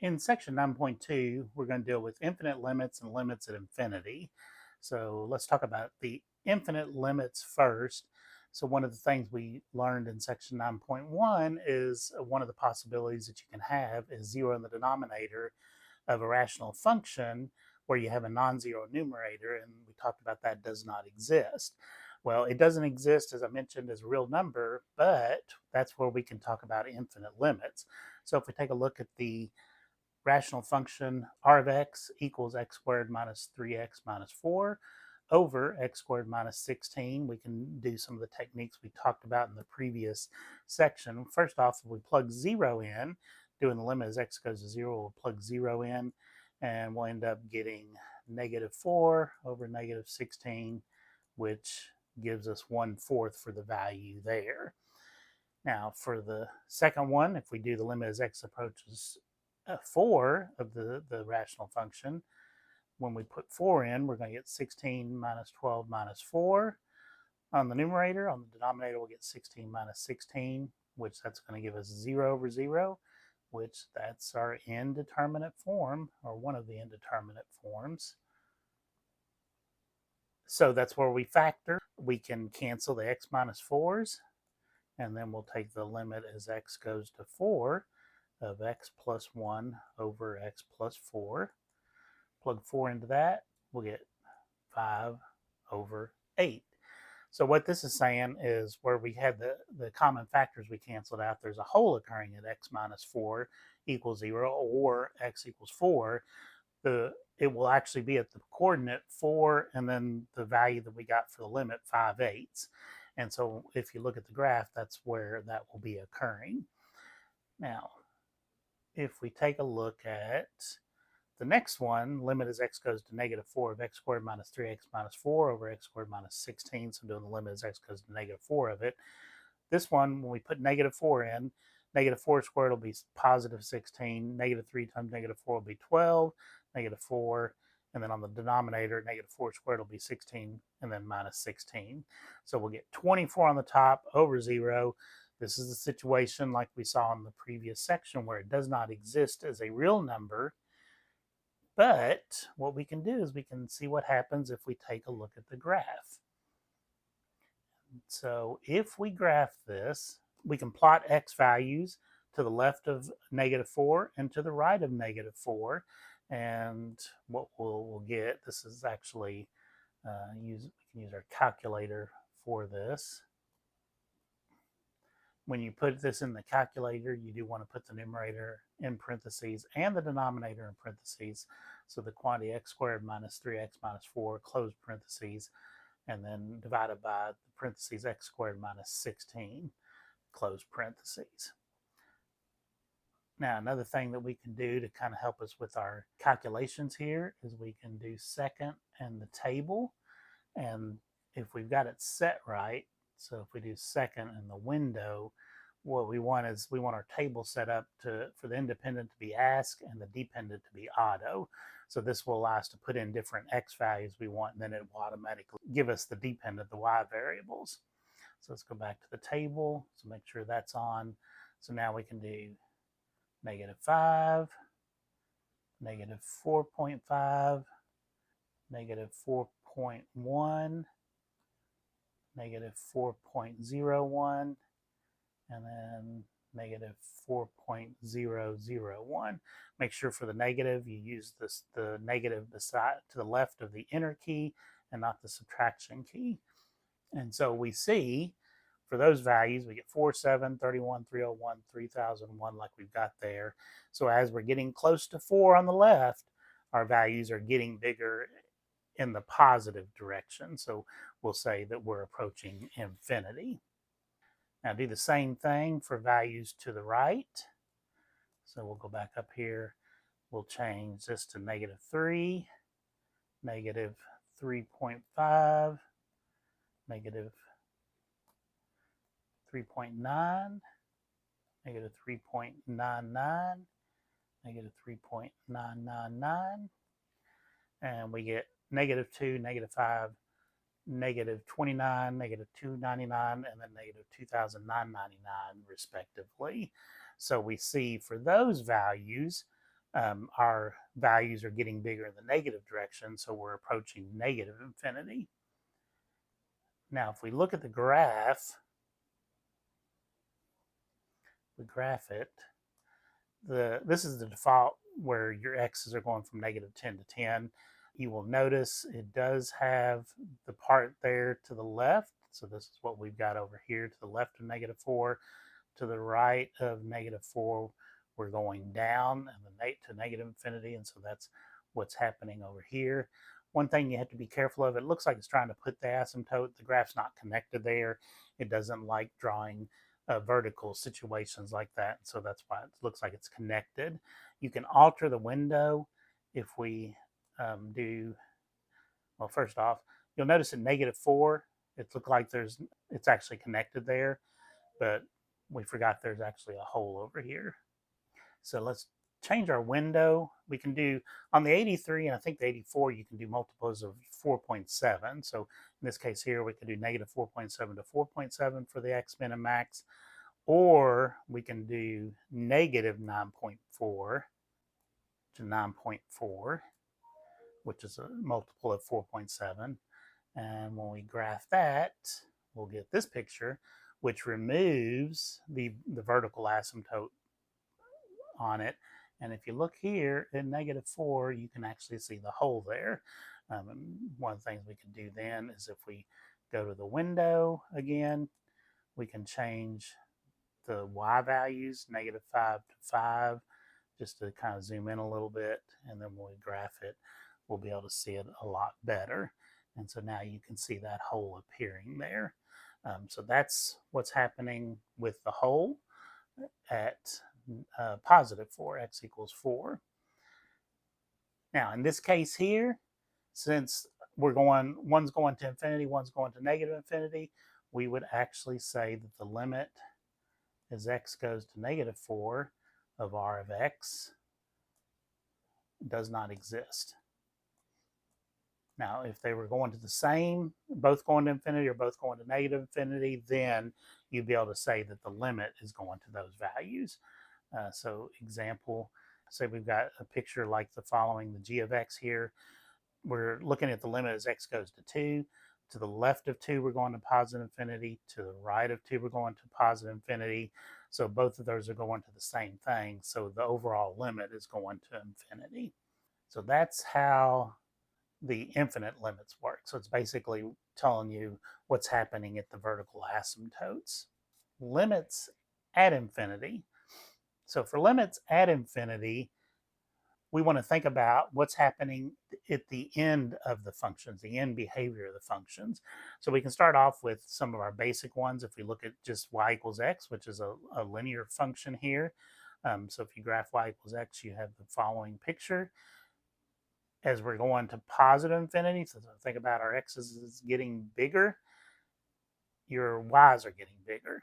In section 9.2, we're going to deal with infinite limits and limits at infinity. So let's talk about the infinite limits first. So one of the things we learned in section 9.1 is one of the possibilities that you can have is 0 in the denominator of a rational function where you have a non-zero numerator, and we talked about that does not exist. Well, it doesn't exist, as I mentioned, as a real number, but that's where we can talk about infinite limits. So if we take a look at the rational function r of x equals x squared minus 3x minus 4 over x squared minus 16. We can do some of the techniques we talked about in the previous section. First off, if we plug 0 in, doing the limit as x goes to 0, we'll plug 0 in, and we'll end up getting negative 4 over negative 16, which gives us 1/4 for the value there. Now, for the second one, if we do the limit as x approaches 4 of the rational function, when we put 4 in, we're going to get 16 minus 12 minus 4 on the numerator. On the denominator, we'll get 16 minus 16, which that's going to give us 0 over 0, which that's our indeterminate form, or one of the indeterminate forms. So that's where we factor. We can cancel the x minus 4's, and then we'll take the limit as x goes to 4 of x plus 1 over x plus 4. Plug 4 into that, we'll get 5 over 8. So what this is saying is where we had the common factors we canceled out, there's a hole occurring at x minus 4 equals 0 or x equals 4. It will actually be at the coordinate 4 and then the value that we got for the limit 5/8. And so if you look at the graph, that's where that will be occurring. Now, if we take a look at the next one, limit as x goes to negative 4 of x squared minus 3x minus 4 over x squared minus 16. So doing the limit as x goes to negative 4 of it. This one, when we put negative 4 in, negative 4 squared will be positive 16. Negative 3 times negative 4 will be 12. Negative 4. And then on the denominator, negative 4 squared will be 16 and then minus 16. So we'll get 24 on the top over 0. This is a situation like we saw in the previous section where it does not exist as a real number. But what we can do is we can see what happens if we take a look at the graph. So if we graph this, we can plot x values to the left of negative 4 and to the right of negative 4. And what we'll get, this is actually, we can use our calculator for this. When you put this in the calculator, you do want to put the numerator in parentheses and the denominator in parentheses. So the quantity x squared minus 3x minus 4, close parentheses, and then divided by the parentheses x squared minus 16, close parentheses. Now, another thing that we can do to kind of help us with our calculations here is we can do second and the table. And if we've got it set right, so if we do second in the window, what we want is we want our table set up for the independent to be ask and the dependent to be auto. So this will allow us to put in different x values we want, and then it will automatically give us the dependent, the y variables. So let's go back to the table. So make sure that's on. So now we can do negative 5, negative 4.5, negative 4.1, negative 4.01, and then negative 4.001. Make sure for the negative you use the negative beside to the left of the enter key and not the subtraction key. And so we see for those values, we get 4, 7, 31, 301, 3001 like we've got there. So as we're getting close to 4 on the left, our values are getting bigger in the positive direction. So we'll say that we're approaching infinity. Now do the same thing for values to the right. So we'll go back up here. We'll change this to negative 3, negative 3.5, negative 3.9, negative 3.99, negative 3.999, and we get negative 2, negative 5, negative 29, negative 299, and then negative 2,999 respectively. So we see for those values, our values are getting bigger in the negative direction, so we're approaching negative infinity. Now, if we look at the graph, we graph it, this is the default where your x's are going from negative 10 to 10. You will notice it does have the part there to the left. So this is what we've got over here to the left of negative 4. To the right of negative 4, we're going down and to negative infinity. And so that's what's happening over here. One thing you have to be careful of, it looks like it's trying to put the asymptote. The graph's not connected there. It doesn't like drawing vertical situations like that. So that's why it looks like it's connected. You can alter the window if we do, well, first off, you'll notice at negative 4, it looks like it's actually connected there, but we forgot there's actually a hole over here. So let's change our window. We can do, on the 83 and I think the 84, you can do multiples of 4.7. So in this case here, we can do negative 4.7 to 4.7 for the x min and max, or we can do negative 9.4 to 9.4, which is a multiple of 4.7. And when we graph that, we'll get this picture, which removes the vertical asymptote on it. And if you look here at negative 4, you can actually see the hole there. One of the things we can do then is if we go to the window again, we can change the y values, negative 5 to 5, just to kind of zoom in a little bit. And then when we graph it, we'll be able to see it a lot better. And so now you can see that hole appearing there. So that's what's happening with the hole at positive 4, x equals 4. Now, in this case here, since one's going to infinity, one's going to negative infinity, we would actually say that the limit as x goes to negative 4 of r of x does not exist. Now, if they were going to the same, both going to infinity or both going to negative infinity, then you'd be able to say that the limit is going to those values. So example, say we've got a picture like the following, the g of x here. We're looking at the limit as x goes to 2. To the left of 2, we're going to positive infinity. To the right of 2, we're going to positive infinity. So both of those are going to the same thing. So the overall limit is going to infinity. So that's how the infinite limits work. So it's basically telling you what's happening at the vertical asymptotes. Limits at infinity. So for limits at infinity, we want to think about what's happening at the end of the functions, the end behavior of the functions. So we can start off with some of our basic ones. If we look at just y equals x, which is a linear function here. So if you graph y equals x, you have the following picture. As we're going to positive infinity, so think about our x's is getting bigger, your y's are getting bigger.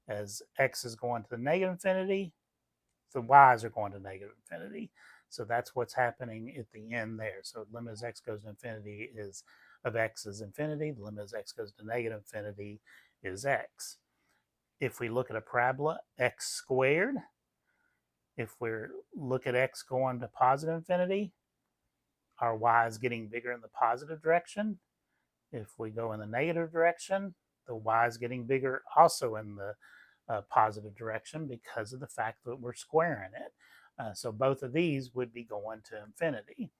As x is going to the negative infinity, the y's are going to negative infinity. So that's what's happening at the end there. So the limit as x goes to infinity is of x is infinity. The limit as x goes to negative infinity is x. If we look at a parabola, x squared, if we look at x going to positive infinity, our y is getting bigger in the positive direction. If we go in the negative direction, the y is getting bigger also in the positive direction because of the fact that we're squaring it. So both of these would be going to infinity.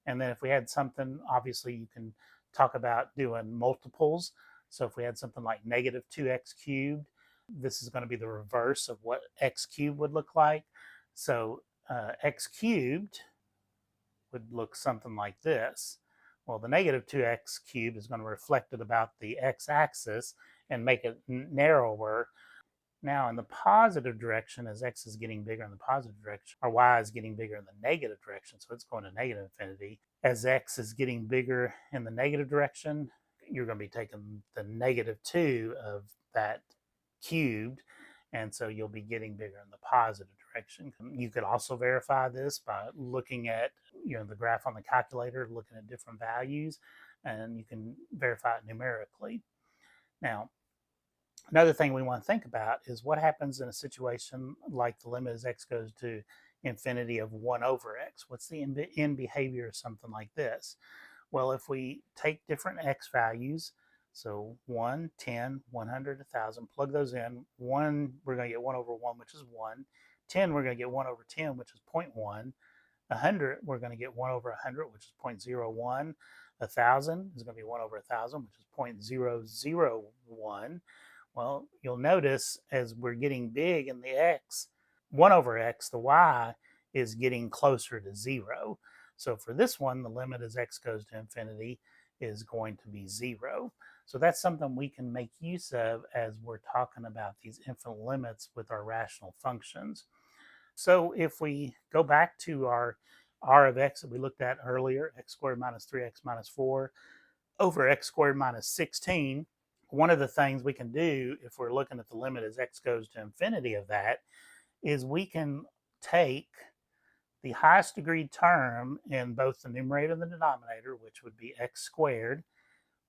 And then if we had something, obviously you can talk about doing multiples. So if we had something like negative 2x cubed, this is going to be the reverse of what x cubed would look like. So x cubed would look something like this. Well, the negative 2x cubed is going to reflect it about the x-axis and make it narrower. Now, in the positive direction, as x is getting bigger in the positive direction, our y is getting bigger in the negative direction, so it's going to negative infinity. As x is getting bigger in the negative direction, you're going to be taking the negative 2 of that cubed, and so you'll be getting bigger in the positive direction. You could also verify this by looking at the graph on the calculator, looking at different values, and you can verify it numerically. Now, another thing we want to think about is what happens in a situation like the limit as x goes to infinity of 1 over x. What's the end behavior of something like this? Well, if we take different x values, so 1, 10, 100, 1,000, plug those in. 1, we're going to get 1 over 1, which is 1. 10, we're going to get 1 over 10, which is 0.1. 100, we're going to get 1 over 100, which is 0.01. 1,000 is going to be 1 over 1,000, which is 0.001. Well, you'll notice as we're getting big in the x, 1 over x, the y, is getting closer to 0. So for this one, the limit as x goes to infinity is going to be 0. So that's something we can make use of as we're talking about these infinite limits with our rational functions. So if we go back to our r of x that we looked at earlier, x squared minus 3x minus 4 over x squared minus 16, one of the things we can do if we're looking at the limit as x goes to infinity of that is we can take the highest degree term in both the numerator and the denominator, which would be x squared.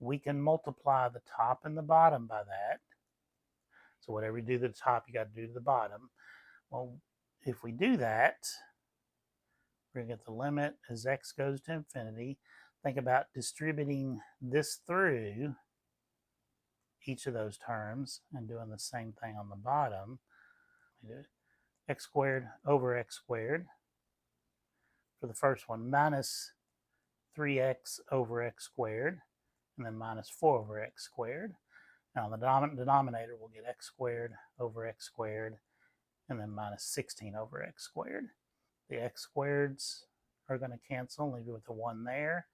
We can multiply the top and the bottom by that. So whatever you do to the top, you got to do to the bottom. Well, if we do that, we're going to get the limit as x goes to infinity. Think about distributing this through each of those terms and doing the same thing on the bottom. We do x squared over x squared for the first one, minus 3x over x squared, and then minus 4 over x squared. Now, the denominator will get x squared over x squared, and then minus 16 over x squared. The x squareds are going to cancel, leave you with a 1 there.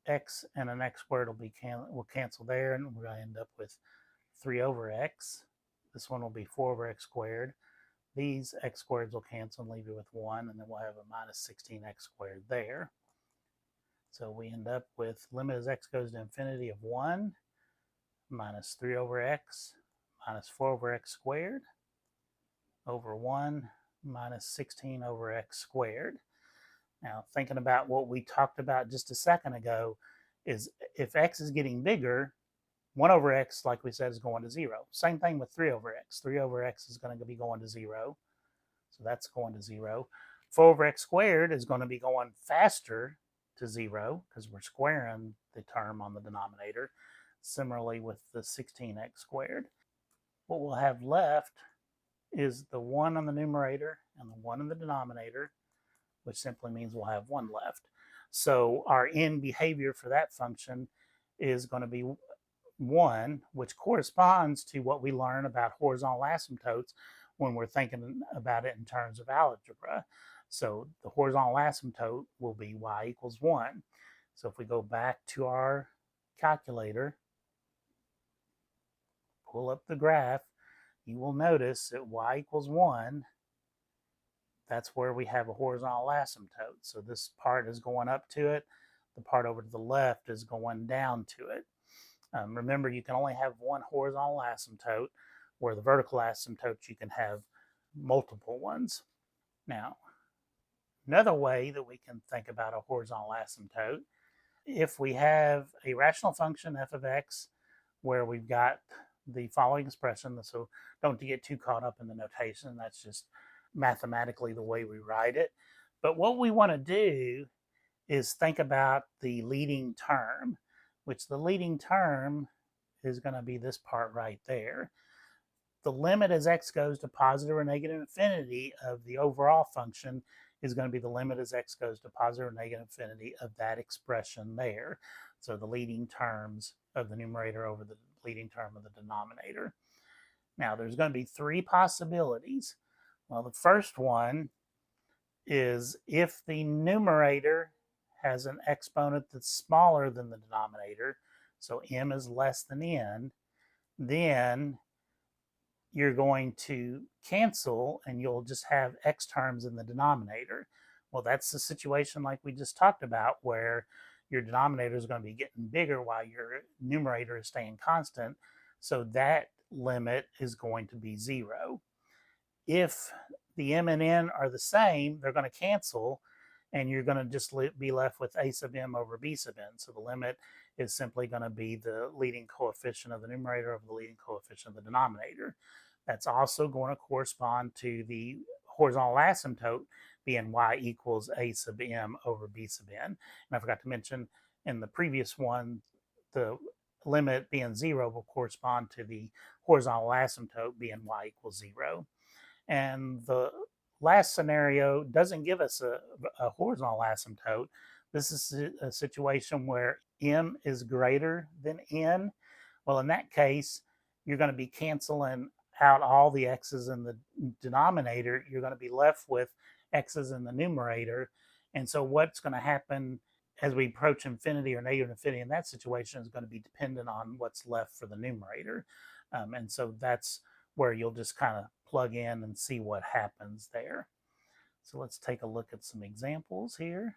X and an x squared will cancel there, and we're going to end up with 3 over x. This one will be 4 over x squared. These x squareds will cancel and leave you with 1, and then we'll have a minus 16x squared there. So we end up with limit as x goes to infinity of 1 minus 3 over x minus 4 over x squared over 1 minus 16 over x squared. Now, thinking about what we talked about just a second ago, is if x is getting bigger, 1 over x, like we said, is going to 0. Same thing with 3 over x. 3 over x is going to be going to 0. So that's going to 0. 4 over x squared is going to be going faster to 0 because we're squaring the term on the denominator. Similarly with the 16x squared. What we'll have left is the 1 on the numerator and the 1 in the denominator, which simply means we'll have 1 left. So our end behavior for that function is going to be 1, which corresponds to what we learn about horizontal asymptotes when we're thinking about it in terms of algebra. So the horizontal asymptote will be y equals 1. So if we go back to our calculator, pull up the graph, you will notice that y equals 1, that's where we have a horizontal asymptote. So this part is going up to it. The part over to the left is going down to it. Remember, you can only have one horizontal asymptote, where the vertical asymptotes you can have multiple ones. Now, another way that we can think about a horizontal asymptote, if we have a rational function f of x where we've got the following expression, so don't get too caught up in the notation, that's just mathematically the way we write it. But what we want to do is think about the leading term, which the leading term is going to be this part right there. The limit as x goes to positive or negative infinity of the overall function is going to be the limit as x goes to positive or negative infinity of that expression there. So the leading terms of the numerator over the leading term of the denominator. Now there's going to be 3 possibilities. Well, the first one is if the numerator has an exponent that's smaller than the denominator, so m is less than n, then you're going to cancel and you'll just have x terms in the denominator. Well, that's the situation like we just talked about, where your denominator is going to be getting bigger while your numerator is staying constant. So that limit is going to be 0. If the m and n are the same, they're going to cancel, and you're going to just be left with a sub m over b sub n. So the limit is simply going to be the leading coefficient of the numerator over the leading coefficient of the denominator. That's also going to correspond to the horizontal asymptote being y equals a sub m over b sub n. And I forgot to mention in the previous one, the limit being 0 will correspond to the horizontal asymptote being y equals 0. And the last scenario doesn't give us a horizontal asymptote. This is a situation where m is greater than n. Well, in that case, you're going to be canceling out all the x's in the denominator. You're going to be left with x's in the numerator. And so what's going to happen as we approach infinity or negative infinity in that situation is going to be dependent on what's left for the numerator. And so that's where you'll just kind of plug in and see what happens there. So let's take a look at some examples here.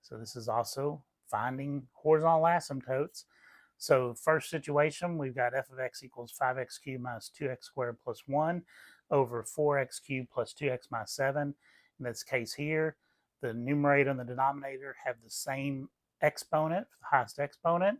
So this is also finding horizontal asymptotes. So first situation, we've got f of x equals 5x cubed minus 2x squared plus 1 over 4x cubed plus 2x minus 7. In this case here, the numerator and the denominator have the same exponent, the highest exponent.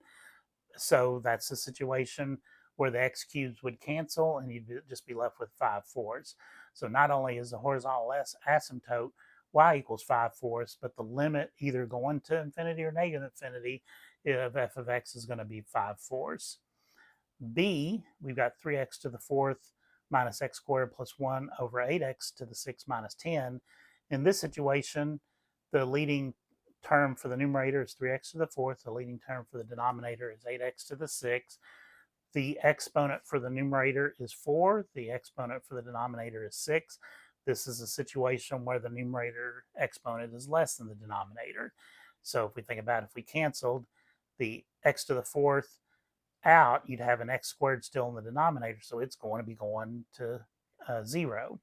So that's the situation where the x cubes would cancel and you'd just be left with 5/4. So not only is the horizontal asymptote y equals 5/4, but the limit either going to infinity or negative infinity of f of x is going to be 5/4. B, we've got 3x to the fourth minus x squared plus 1 over 8x to the 6 minus 10. In this situation, the leading term for the numerator is 3x to the fourth. The leading term for the denominator is 8x to the 6th. The exponent for the numerator is 4. The exponent for the denominator is 6. This is a situation where the numerator exponent is less than the denominator. So if we think about it, if we canceled the x to the fourth out, you'd have an x squared still in the denominator, so it's going to be going to 0.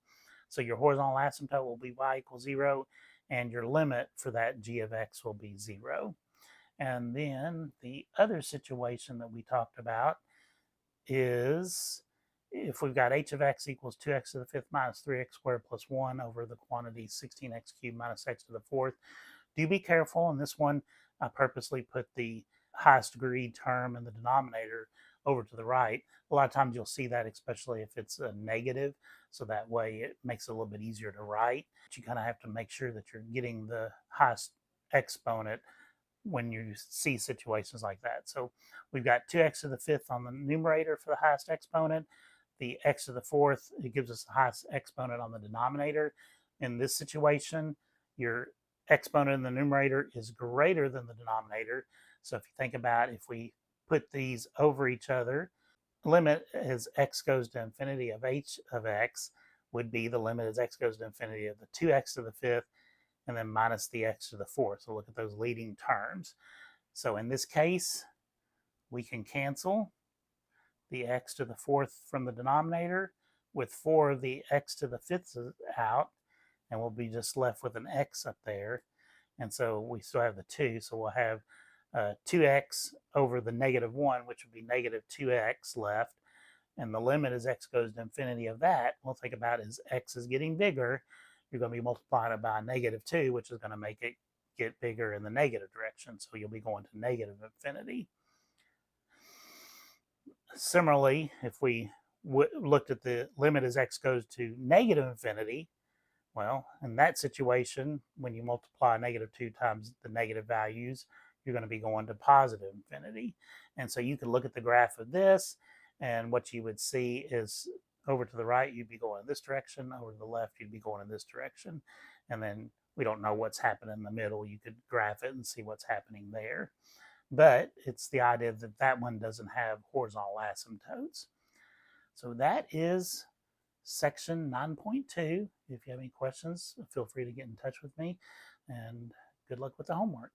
So your horizontal asymptote will be y equals 0, and your limit for that g of x will be 0. And then the other situation that we talked about is if we've got h of x equals 2x to the fifth minus 3x squared plus 1 over the quantity 16x cubed minus x to the fourth. Do be careful. In this one, I purposely put the highest degree term in the denominator over to the right. A lot of times you'll see that, especially if it's a negative, so that way it makes it a little bit easier to write. But you kind of have to make sure that you're getting the highest exponent when you see situations like that. So we've got 2x to the fifth on the numerator for the highest exponent. The x to the fourth, it gives us the highest exponent on the denominator. In this situation, your exponent in the numerator is greater than the denominator. So if you think about if we put these over each other, limit as x goes to infinity of h of x would be the limit as x goes to infinity of the 2x to the fifth and then minus the x to the fourth. So look at those leading terms. So in this case, we can cancel the x to the fourth from the denominator with 4 of the x to the fifth out, and we'll be just left with an x up there. And so we still have the 2, so we'll have 2x over the negative 1, which would be negative 2x left. And the limit as x goes to infinity of that, we'll think about as x is getting bigger, you're going to be multiplying it by negative 2, which is going to make it get bigger in the negative direction. So you'll be going to negative infinity. Similarly, if we looked at the limit as x goes to negative infinity, well, in that situation, when you multiply negative 2 times the negative values, you're going to be going to positive infinity. And so you can look at the graph of this, and what you would see is over to the right, you'd be going in this direction. Over to the left, you'd be going in this direction. And then we don't know what's happening in the middle. You could graph it and see what's happening there. But it's the idea that that one doesn't have horizontal asymptotes. So that is section 9.2. If you have any questions, feel free to get in touch with me, and good luck with the homework.